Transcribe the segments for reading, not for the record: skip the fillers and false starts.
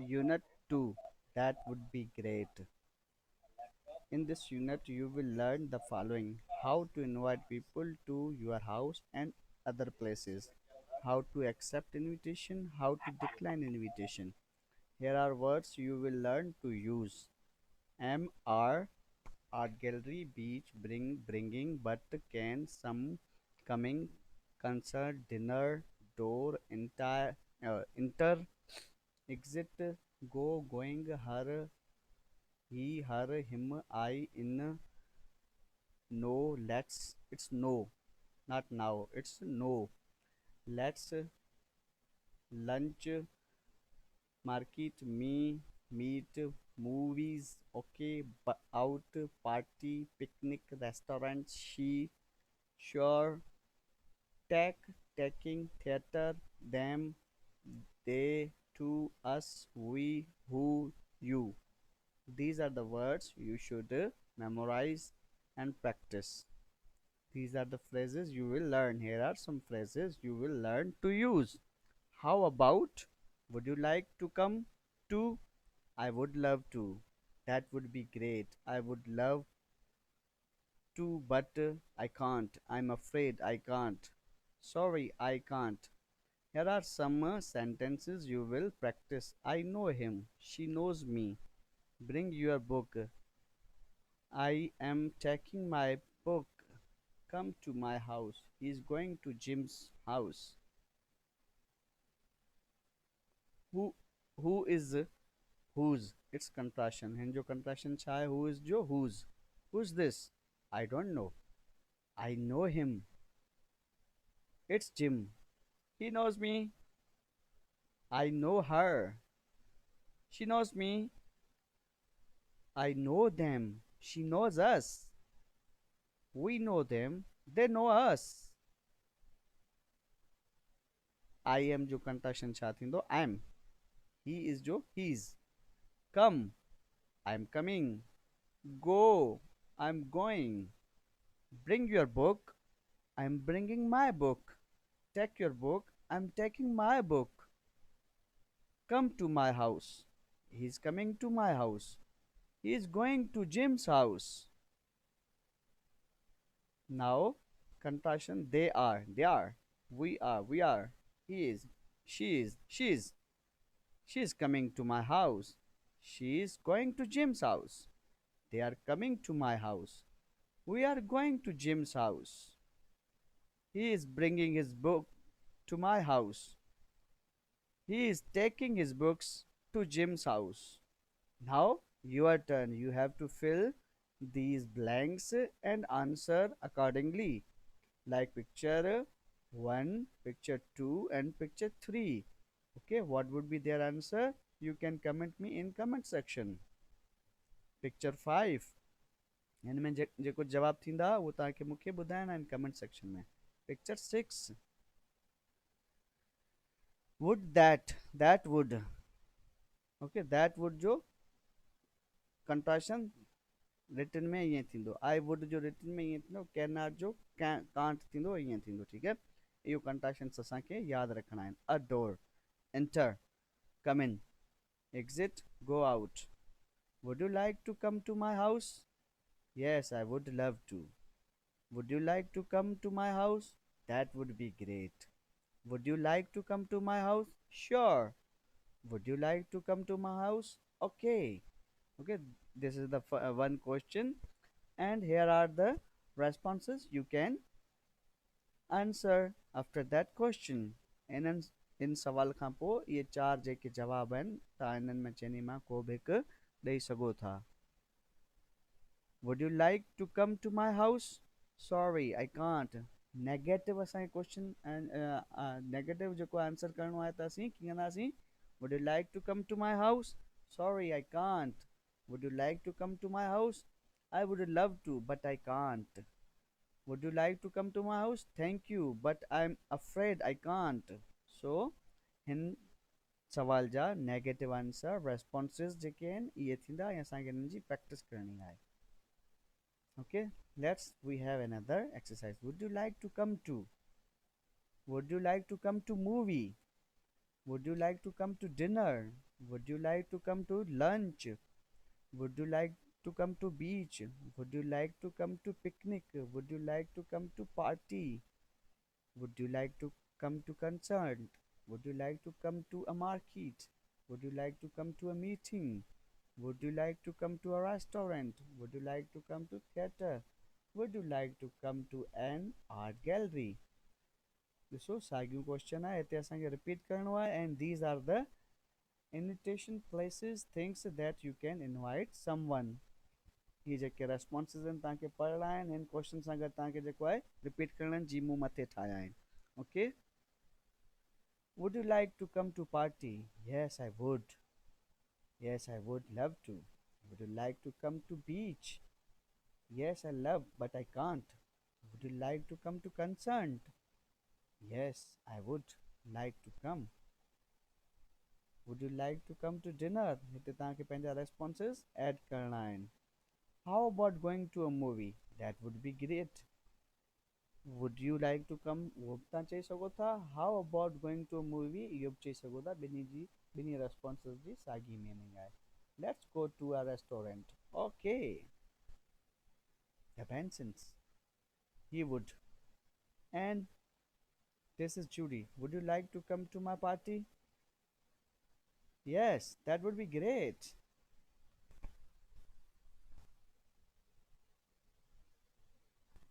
Unit 2. That would be great. In this unit, you will learn the following: how to invite people to your house and other places, how to accept invitation, how to decline invitation. Here are words you will learn to use: MR, art gallery, beach, bringing, but, can, some, coming, concert, dinner, door, enter, exit, go, going, her, he, her, him, I, in, no, let's. It's no, not now. It's no. Let's, lunch, market, me, meet, movies, okay, out, party, picnic, restaurant, she, sure, take, taking, theater, them, they, to, us, we, who, you. These are the words you should memorize and practice. These are the phrases you will learn. Here are some phrases you will learn to use. How about? Would you like to come to? I would love to. That would be great. I would love to, but I can't. I'm afraid I can't. Sorry, I can't. Here are some sentences you will practice. I know him. She knows me. Bring your book. I am taking my book. Come to my house. He is going to Jim's house. Who who is whose? It's contraction. And जो contraction छा है, who is जो whose? Who's this? I don't know. I know him. It's Jim. He knows me. I know her. She knows me. I know them. She knows us. We know them. They know us. I am जो contraction छा थींदो I am. He is जो he's. Come. I'm coming. Go. I'm going. Bring your book. I'm bringing my book. Take your book. I'm taking my book. Come to my house. He's coming to my house. He's going to Jim's house. Now, contraction they are. They are. We are. We are. He is. She is. She is. She is coming to my house. She is going to Jim's house. They are coming to my house. We are going to Jim's house. He is bringing his book to my house. He is taking his books to Jim's house. Now, your turn. You have to fill these blanks and answer accordingly. Like picture 1, picture 2, and picture 3. Okay, what would be their answer? You can comment me in comment section. Picture 5. हिन में जेको जवाब थींदा वो तव्हांखे मूंखे ॿुधाइणा आहिनि comment section में. Picture 6. Would that would. Okay, that would जो contraction written में ईअं थींदो. I would जो written में ईअं थींदो. cannot जो can't थींदो ईअं थींदो. ठीकु है. इहो contractions असांखे यादि रखणा आहिनि. A door, enter, come in, exit, go out. Would you like to come to my house? Yes, I would love to. Would you like to come to my house? That would be great. Would you like to come to my house? Sure. Would you like to come to my house? Okay. Okay, this is the one question, and here are the responses you can answer after that question. इन सवाल खां पोइ इहे 4 जेके जवाब आहिनि तव्हां इन्हनि में चइनी मां को बि हिकु ॾेई सघो था. Would you like to come to my house? Sorry, I can't. Negative असांखे क्वेश्चन नेगेटिव जेको आंसर करिणो आहे त असीं कीअं कंदासीं? Would you like to come to my house? Sorry, I can't. Would you like to come to my house? I would love to, but I can't. Would you like to come to my house? Thank you, but I'm afraid I can't. So, हिन सवाल जा negative answer responses जेके आहिनि इहे थींदा ऐं असांखे हिननि जी practice करणी आहे. Okay, we have another exercise. Would you like to come to? Would you like to come to movie? Would you like to come to dinner? Would you like to come to lunch? Would you like to come to beach? Would you like to come to picnic? Would you like to come to party? Would you like to come to concert? Would you like to come to a market? Would you like to come to a meeting? Would you like to come to a restaurant? Would you like to come to theater? Would you like to come to an art gallery? ॾिसो साॻियूं question आहे हिते असांखे repeat करिणो आहे and these are the invitation places things that you can invite someone ही जेके responses आहिनि तव्हांखे पढ़णा आहिनि हिन क्वेश्चन सां गॾु तव्हांखे जेको आहे रिपीट करणा आहिनि जी मूं मथे ठाहिया आहिनि okay would you like to come to party yes I would yes I would love to would you like to come to beach yes I love but I can't would you like to come to concert yes I would like to come would you like to come to dinner हिते तव्हांखे पंहिंजा responses add करणा आहिनि how about going to a movie that would be great would you like to come वो बि तव्हां चई सघो था how about going to a movie इहो बि चई सघो था ॿिन्ही responses जी साॻी मीनिंग आहे let's go to a restaurant okay the Bensons he would and this is Judy would you like to come to my party yes that would be great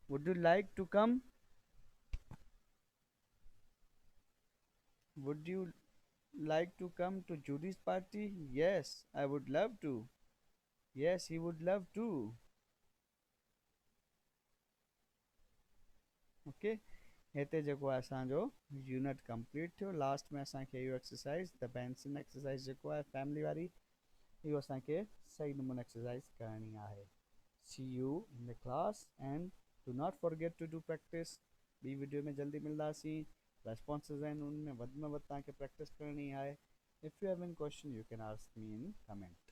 would you like to come would you like to come to Judy's party yes I would love to yes he would love to okay हिते जेको आहे असांजो unit complete थियो last में असांखे इहो exercise the Benson exercise जेको आहे फैमिली वारी इहो असांखे सही नमूने एक्सरसाइज़ करणी आहे see you in the class and do not forget to do practice ॿी वीडियो में जल्दी मिलंदासीं रेस्पॉन्सिस आहिनि उनमें वधि में वधि तव्हांखे प्रैक्टिस करणी आहे if you have an question you can ask me in comment